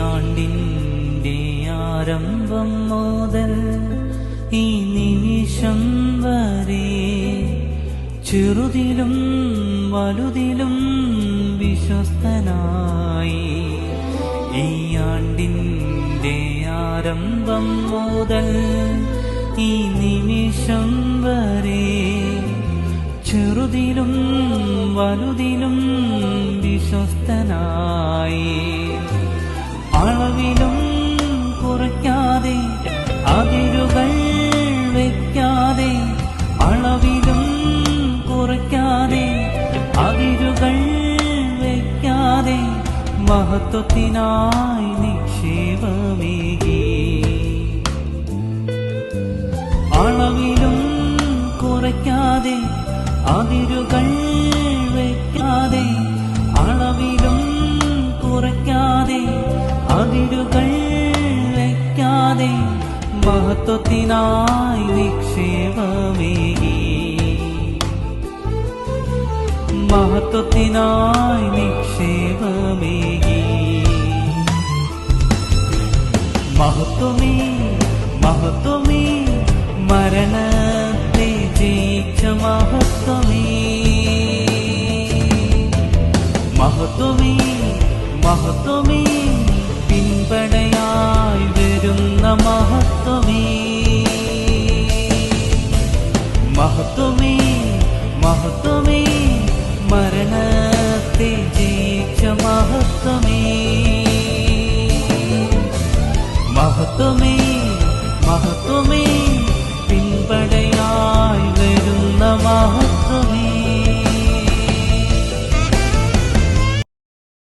ആണ്ടിൻ്റെ ആരംഭം മുതൽ ഈ നിമിഷം വരെ ചെറുതിലും വലുതിലും വിശ്വസ്തനായി. ഈ ആണ്ടിൻ്റെ ആരംഭം മുതൽ ഈ നിമിഷം വരെ ചെറുതിലും വലുതിലും വിശ്വസ്തനായി. അളവിലും കുറയ്ക്കാതെ അതിരുകൾ വയ്ക്കാതെ, അളവിലും കുറയ്ക്കാതെ അതിരുകൾ വയ്ക്കാതെ മഹത്വത്തിനായി നിക്ഷേപമേകി. അളവിലും കുറയ്ക്കാതെ അതിരുകൾ വയ്ക്കാതെ, അളവിലും കുറയ്ക്കാതെ അതിരുകൾ വയ്ക്കാതെ മഹത്വത്തിനായി നിക്ഷേപമേകി. മഹത്വത്തിനായി നിക്ഷേപമേകി. മഹത്വമേ മഹത്വമേ മരണത്തെ ജയിച്ച മഹത്വമേ. മഹത്വമേ മഹത്വമേ പിൻപടയായി വരുന്ന മഹത്വമേ. മഹത്വമേ മഹത്വമേ മരണത്തെ ജയിച്ച മഹത്വമേ. മഹത്വമേ മഹത്വമേ